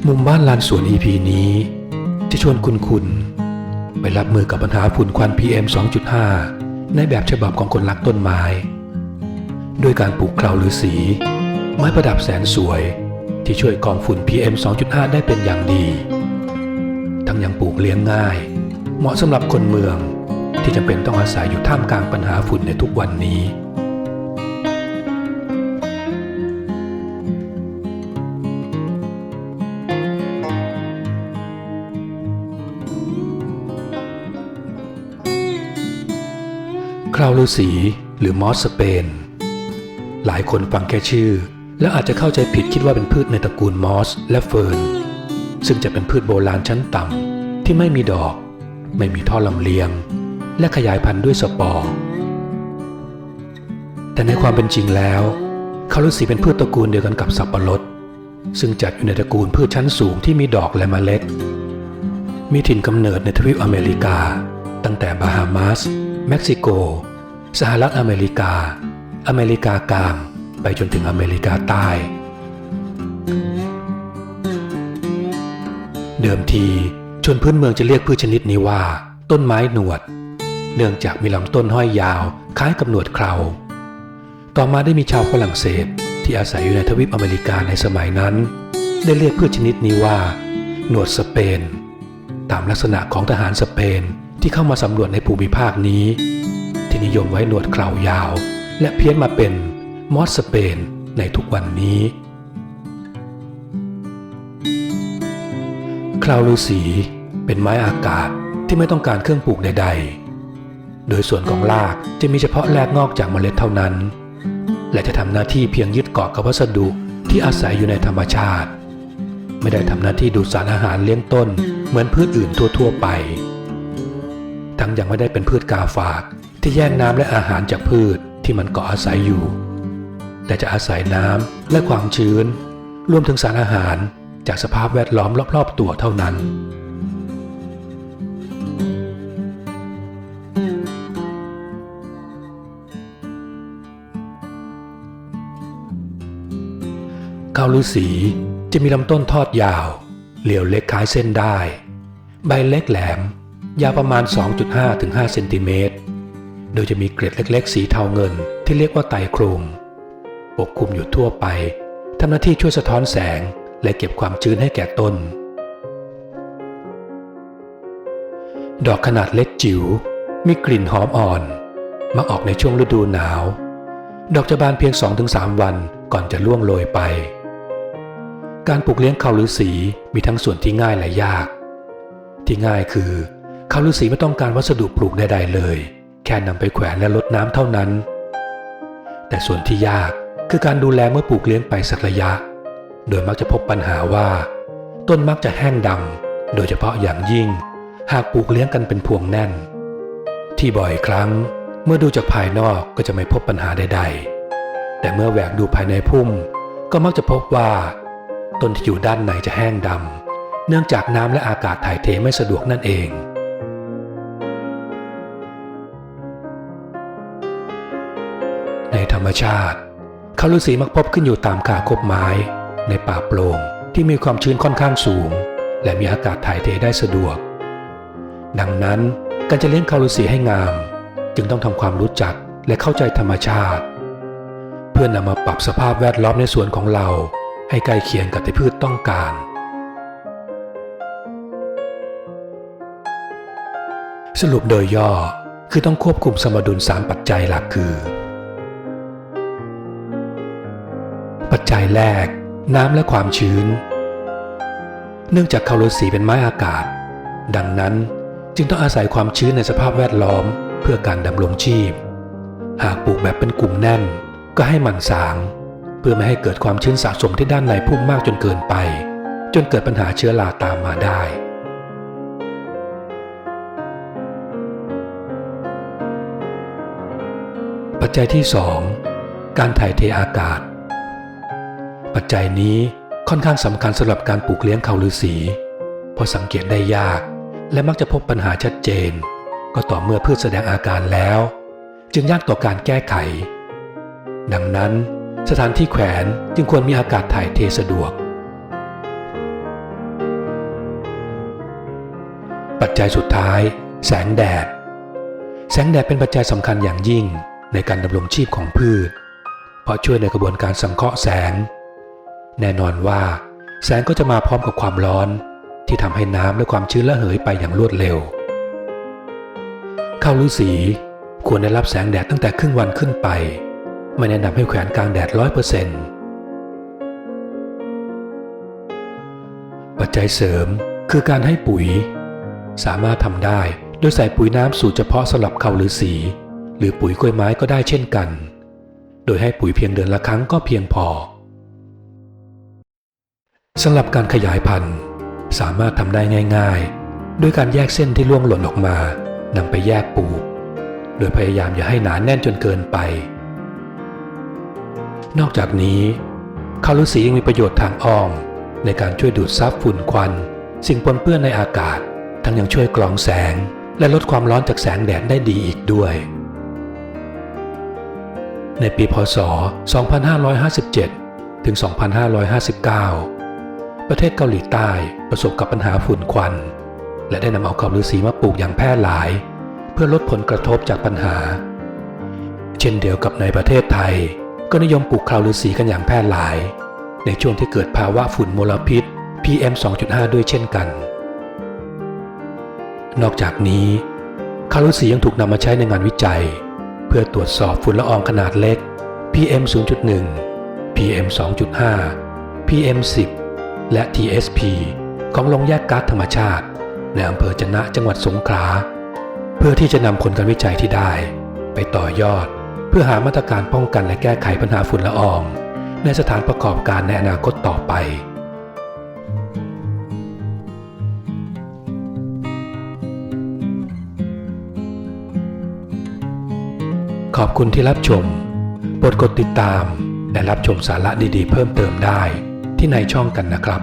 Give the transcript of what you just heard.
มุมบ้านลานสวน EP นี้จะชวนคุณไปรับมือกับปัญหาฝุ่นควัน PM 2.5 ในแบบฉบับของคนรักต้นไม้ด้วยการปลูกเคราฤาษีไม้ประดับแสนสวยที่ช่วยกรองฝุ่น PM 2.5 ได้เป็นอย่างดีทั้งยังปลูกเลี้ยงง่ายเหมาะสำหรับคนเมืองที่จำเป็นต้องอาศัยอยู่ท่ามกลางปัญหาฝุ่นในทุกวันนี้เคราฤาษีหรือมอสสเปนหลายคนฟังแค่ชื่อแล้วอาจจะเข้าใจผิดคิดว่าเป็นพืชในตระกูลมอสและเฟิร์นซึ่งจะเป็นพืชโบราณชั้นต่ำที่ไม่มีดอกไม่มีท่อลำเลียงและขยายพันธุ์ด้วยสปอร์แต่ในความเป็นจริงแล้วเคราฤาษีเป็นพืชตระกูลเดียวกันกับสับปะรดซึ่งจัดอยู่ในตระกูลพืชชั้นสูงที่มีดอกและเมล็ดมีถิ่นกำเนิดในทวีปอเมริกาตั้งแต่บาฮามาสเม็กซิโกสหรัฐอเมริกาอเมริกากลางไปจนถึงอเมริกาใต้เดิมทีชนพื้นเมืองจะเรียกพืชชนิดนี้ว่าต้นไม้หนวดเนื่องจากมีลำต้นห้อยยาวคล้ายกับหนวดเคราต่อมาได้มีชาวฝรั่งเศสที่อาศัยอยู่ในทวีปอเมริกาในสมัยนั้นได้เรียกพืชชนิดนี้ว่าหนวดสเปนตามลักษณะของทหารสเปนที่เข้ามาสำรวจในภูมิภาคนี้ที่นิยมไว้หนวดเครายาวและเพี้ยนมาเป็นมอสสเปนในทุกวันนี้เคราฤาษีเป็นไม้อากาศที่ไม่ต้องการเครื่องปลูกใดๆโดยส่วนของรากจะมีเฉพาะแรกงอกจากเมล็ดเท่านั้นและจะทำหน้าที่เพียงยึดเกาะกับวัสดุที่อาศัยอยู่ในธรรมชาติไม่ได้ทำหน้าที่ดูดสารอาหารเลี้ยงต้นเหมือนพืชอื่นทั่วๆไปทั้งยังไม่ได้เป็นพืชกาฝากที่แย่งน้ำและอาหารจากพืชที่มันเกาะอาศัยอยู่แต่จะอาศัยน้ำและความชื้นรวมถึงสารอาหารจากสภาพแวดล้อมรอบๆตัวเท่านั้นเคราฤาษีจะมีลำต้นทอดยาวเหลี่ยวเล็กคล้ายเส้นได้ใบเล็กแหลมยาวประมาณ 2.5 ถึง 5 เซนติเมตรโดยจะมีเกล็ดเล็กๆสีเทาเงินที่เรียกว่าไตรโครมปกคลุมอยู่ทั่วไปทำหน้าที่ช่วยสะท้อนแสงและเก็บความชื้นให้แก่ต้นดอกขนาดเล็กจิ๋วมีกลิ่นหอมอ่อนมักออกในช่วงฤดูหนาวดอกจะบานเพียง 2-3 วันก่อนจะร่วงโรยไปการปลูกเลี้ยงเคราฤาษีมีทั้งส่วนที่ง่ายและยากที่ง่ายคือเคราฤาษีไม่ต้องการวัสดุปลูกใดๆเลยแค่นำไปแขวนและรดน้ำเท่านั้นแต่ส่วนที่ยากคือการดูแลเมื่อปลูกเลี้ยงไปสักระยะโดยมักจะพบปัญหาว่าต้นมักจะแห้งดำโดยเฉพาะอย่างยิ่งหากปลูกเลี้ยงกันเป็นพวงแน่นที่บ่อยครั้งเมื่อดูจากภายนอกก็จะไม่พบปัญหาใดๆแต่เมื่อแหวกดูภายในพุ่มก็มักจะพบว่าต้นที่อยู่ด้านในจะแห้งดำเนื่องจากน้ำและอากาศถ่ายเทไม่สะดวกนั่นเองในธรรมชาติเคราฤาษีมักพบขึ้นอยู่ตามคาคบไม้ในป่าโปร่งที่มีความชื้นค่อนข้างสูงและมีอากาศถ่ายเทได้สะดวกดังนั้นการจะเลี้ยงเคราฤาษีให้งามจึงต้องทำความรู้จักและเข้าใจธรรมชาติเพื่อนำมาปรับสภาพแวดล้อมในสวนของเราให้ใกล้เคียงกับที่พืชต้องการสรุปโดยย่อคือต้องควบคุมสมดุล3ปัจจัยหลักคือปัจจัยแรกน้ำและความชื้นเนื่องจากเคราฤาษีเป็นไม้อากาศดังนั้นจึงต้องอาศัยความชื้นในสภาพแวดล้อมเพื่อการดำรงชีพหากปลูกแบบเป็นกลุ่มแน่นก็ให้หมั่นสางเพื่อไม่ให้เกิดความชื้นสะสมที่ด้านในพุ่มมากจนเกินไปจนเกิดปัญหาเชื้อราตามมาได้ปัจจัยที่2การถ่ายเทอากาศปัจจัยนี้ค่อนข้างสำคัญสำหรับการปลูกเลี้ยงเคราฤาษีเพราะสังเกตได้ยากและมักจะพบปัญหาชัดเจนก็ต่อเมื่อพืชแสดงอาการแล้วจึงยากต่อการแก้ไขดังนั้นสถานที่แขวนจึงควรมีอากาศถ่ายเทสะดวก ปัจจัยสุดท้ายแสงแดดเป็นปัจจัยสำคัญอย่างยิ่งในการดำรงชีพของพืชเพราะช่วยในกระบวนการสังเคราะห์แสงแน่นอนว่าแสงก็จะมาพร้อมกับความร้อนที่ทำให้น้ำและความชื้นระเหยไปอย่างรวดเร็วข้าวฤาษีควรได้รับแสงแดดตั้งแต่ครึ่งวันขึ้นไปไม่แนะนำให้แขวนกลางแดด 100%ปัจจัยเสริมคือการให้ปุ๋ยสามารถทำได้โดยใส่ปุ๋ยน้ำสูตรเฉพาะสำหรับข้าวฤาษีหรือปุ๋ยกล้วยไม้ก็ได้เช่นกันโดยให้ปุ๋ยเพียงเดือนละครั้งก็เพียงพอสำหรับการขยายพันธุ์สามารถทำได้ง่ายๆด้วยการแยกเส้นที่ร่วงหล่นออกมานำไปแยกปลูกโดยพยายามอย่าให้หนาแน่นจนเกินไปนอกจากนี้ข้าวฤาษียังมีประโยชน์ทางอ้อมในการช่วยดูดซับฝุ่นควันสิ่งปนเปื้อนในอากาศทั้งยังช่วยกรองแสงและลดความร้อนจากแสงแดดได้ดีอีกด้วยในปีพ.ศ. 2557 ถึง 2559 ประเทศเกาหลีใต้ประสบกับปัญหาฝุ่นควันและได้นำเอาข้าวฤาษีมาปลูกอย่างแพร่หลายเพื่อลดผลกระทบจากปัญหาเช่นเดียวกับในประเทศไทยก็นิยมปลูกข้าวฤาษีกันอย่างแพร่หลายในช่วงที่เกิดภาวะฝุ่นมลพิษ PM 2.5 ด้วยเช่นกันนอกจากนี้ข้าวฤาษียังถูกนำมาใช้ในงานวิจัยเพื่อตรวจสอบฝุ่นละอองขนาดเล็ก PM 0.1 PM 2.5 PM 10 และ TSP ของโรงแยกก๊าซธรรมชาติในอำเภอจะนะจังหวัดสงขลาเพื่อที่จะนำผลการวิจัยที่ได้ไปต่อยอดเพื่อหามาตรการป้องกันและแก้ไขปัญหาฝุ่นละอองในสถานประกอบการในอนาคตต่อไปขอบคุณที่รับชมโปรดกดติดตามและรับชมสาระดีๆเพิ่มเติมได้ที่ในช่องกันนะครับ